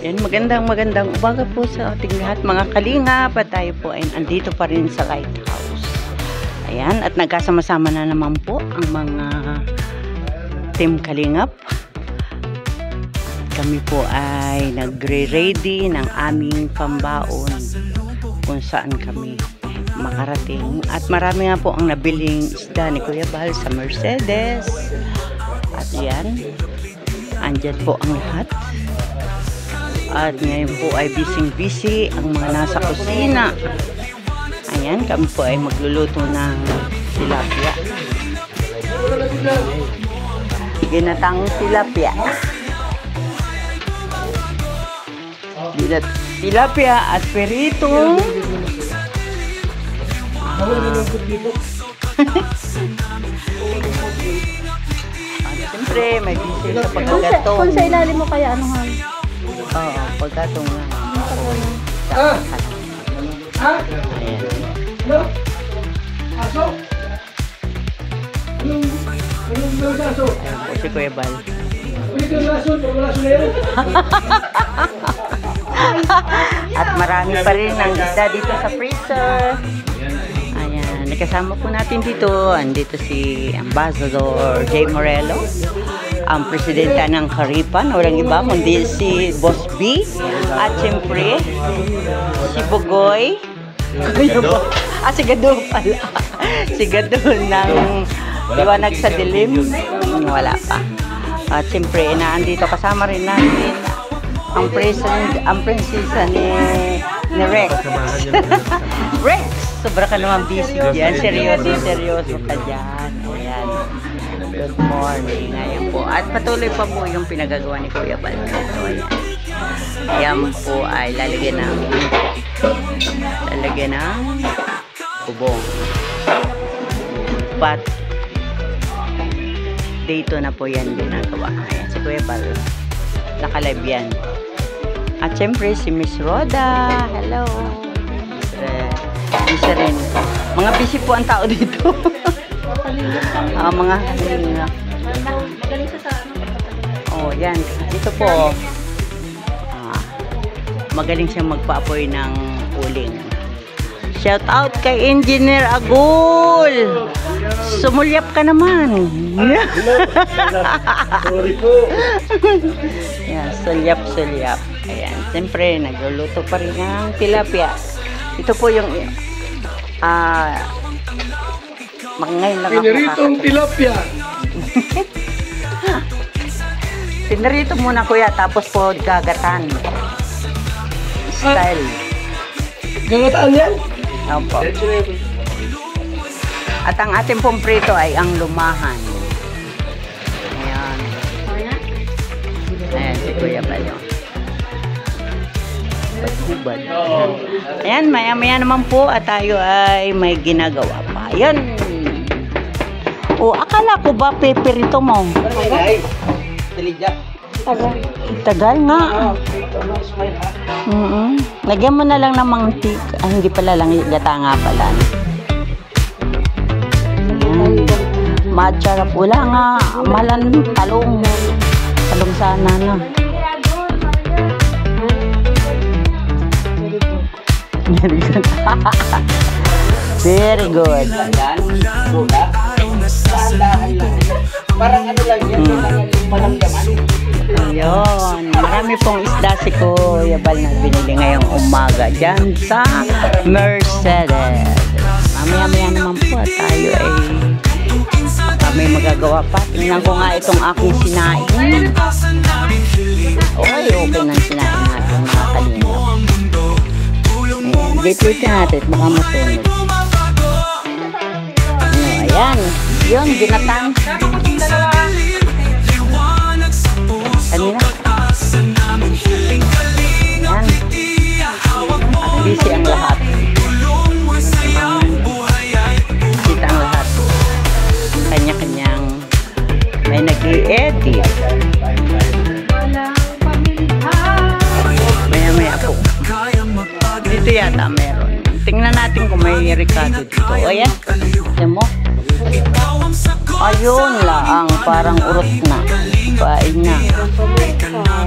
Yan, magandang umaga po sa ating lahat mga kalingap, at tayo po ay andito pa rin sa Lighthouse. Ayan, at nagkasama-sama na naman po ang mga team kalingap. Kami po ay nagre-ready ng aming pambaon kung saan kami makarating. At marami nga po ang nabiling isda ni Kuya Bal sa Mercedes. At yan, andyan po ang lahat. At ngayon po ay busy ang mga nasa kusina. Ayan, kami po ay magluluto ng tilapia. Ginatang tilapia. Tilapia at perito. Siyempre, may busy sa pagkagatong. Kung sa ilalim mo kaya ano hal? Oo, pagkatong lang. Ayan. Ayan po si Kuya Bal. At marami pa rin ang isda dito sa freezer. Ayan, nakasama po natin dito. Andito si Ambassador Jay Morelo, ang presidente ng Karipan, walang iba kundi si Boss B, at siyempre si Bugoy. Si Gado pala. Si Gado ng Liwanag sa Dilim. Wala pa. At siyempre naandito kasama rin natin ang prinsesa ni Rex. Rex, sobra ka naman busy dyan. Seryoso ka dyan. Ayan. Good morning. Ayan po. At patuloy pa po yung pinagagawa ni Kuya Bal. Ayan. Ayan po ay lalagyan ng bubong. But dito na po yan ginagawa. Ayan, si Kuya Bal. Nakalive yan. At syempre si Miss Roda. Hello. Isa rin. Mga busy po ang tao dito. Mga kanina. Oh, yan. Ito po. Magaling siyang magpaapoy ng uling. Shout out kay Engineer Agul. Sumulyap ka naman. Sorry po. Yan, sulyap. Ayan. Siyempre, nagluluto pa rin ng tilapia. Ito po yung ngayon lang ako Piniritong tilapia. Pinarito muna kuya, tapos po gagatan. Style. Gagataan yan? Opo. At ang ating pong prito ay ang lumahan. Ayan. Ayan, si Kuya Balo. Paghubad. Ayan, maya-maya naman po at tayo ay may ginagawa pa. Ayan. O, akala ko ba peperito mo? Tagal nga. Lagyan mo na lang ng mantik. Hindi pala lang, gata nga pala. Matcharap. Wala nga. Malan, talong. Talong sana na. Very good. Very good. Parang ano lang yan. Ayun. Marami pong isda si Kuya Bal na binili ngayong umaga dyan sa Mercedes. Mamaya-maya naman po at tayo ay may magagawa pa. Tingnan ko nga itong aking sinain. Okay nang sinain natin mga kalingap. Dito natin baka masunog. Ayan. Yun, ginatang. Kanina. Ayan. At busy ang lahat. Kita ang lahat. Kanya-kanyang may nag-i-edit. Maya-maya po. Dito yata meron. Tingnan natin kung may Ricardo dito. O yan. Ayan mo. Ayun lang. Parang urot na. Pain na.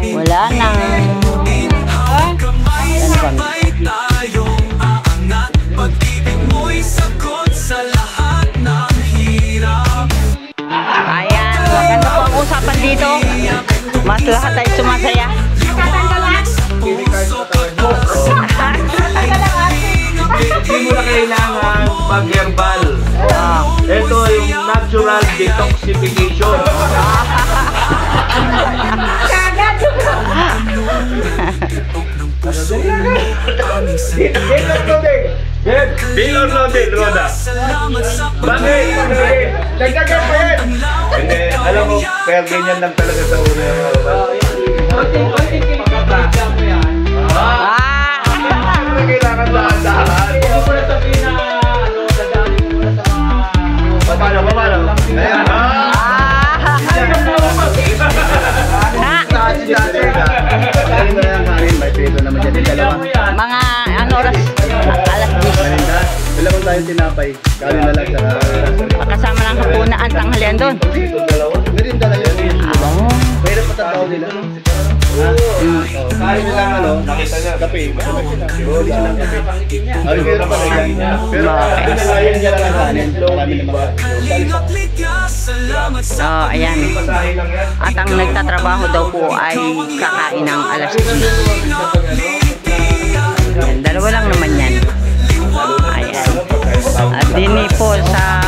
Wala nang Sabay tayong aangat, pag-ibig mo'y sagot sa lahat ng hirap. Ayan, maganda po ang usapan dito. Mas lahat ay sumasaya. Hindi mo na kailangan mag-herbal. Ito yung natural detoxification. Bill or no bill, Roda? Bagay! Nagdagan pa yan! Hindi, alam mo, kaya ganyan lang talaga sa una yung herbal. Kailangan dahan-dahan. Paano? Ayan. Mga ano oras? Alas 10. Dalawa tayong tinapay. Kanin na lang sa Kasama ng hapunan, tanghalian doon. Merinda na yun. Oo. Pwede pa tataw nila. Kain nila ano? Kape. Huli silang kape. Ay, pero pa rin. Pero pinalayan niya lang ang kanin. Marami na mga. Ayan. At ang nagtatrabaho daw po ay kakain ng alas 10. Ayan, dalawa lang naman yan. Ayan. At dini po sa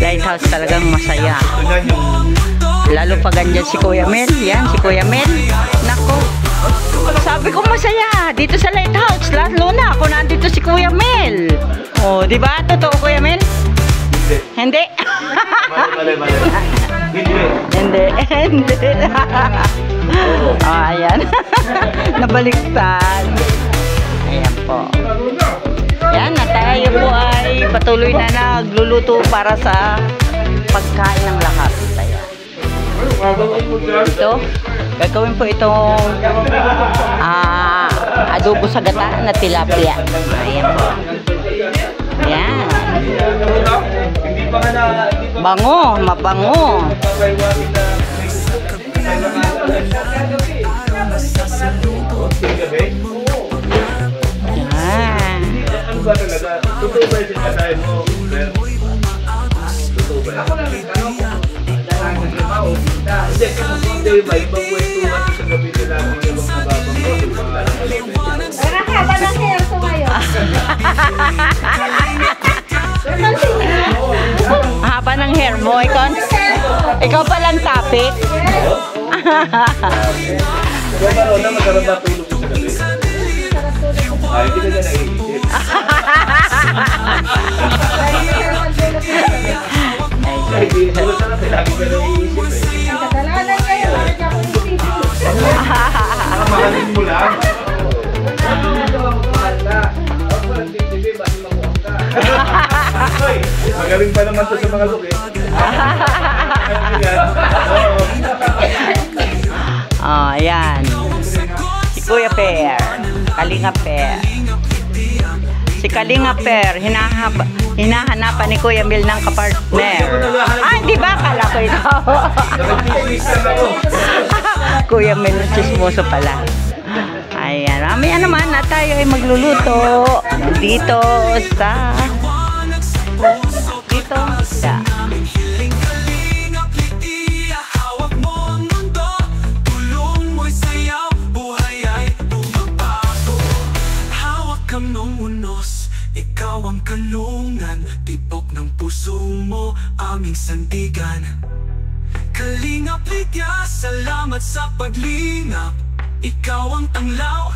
lighthouse talagang masaya. Lalo pag andyan si Kuya Mel. Yan, si Kuya Mel. Nako. Sabi ko masaya. Dito sa lighthouse. Lalo na ako nandito si Kuya Mel. O, di ba? Totoo, Kuya Mel? Hindi. Mali. Hindi. Ayan. Nabaliktad. Ayan po. Yan, na tayo po ay patuloy na nagluluto para sa pagkain ng lahat. Ayan. Ito, gagawin po itong adobo sa gata na tilapia. Ayan po. Ayan. Bango, mabango. Ayan. Ano ba talaga? Totoo ba yung patayin mo? Totoo ba yan? Hindi, kasi hindi ba? Ibang kwentuhan sa gabi nila ng ibang nababang mo. Haba ng hair ko ngayon. Haba ng hair mo, ikaw palang topic. Kung ano na magkaroon na tulog ko sa gabi? Ay, hindi ka na naiisip. Ay, hindi ko na lagi ka naiisip eh. Kasalanan kayo, bakit ako isip? Mahalin mo lang. Magaling pa naman to sa mga look eh. Ayan. Si Kuya Per. Kalinga Per. Si Kalinga Per, hinahanapan ni Kuya Mel ng kapartner. Di ba? Kala ko ikaw. Kuya Mel, chismoso pala. Ayan. Mamaya naman na tayo ay magluluto dito sa ikaw ang kalungan, tibok ng puso mo, aming sandigan. Kalingap Lidya, salamat sa paglingap. Ikaw ang tanglaw.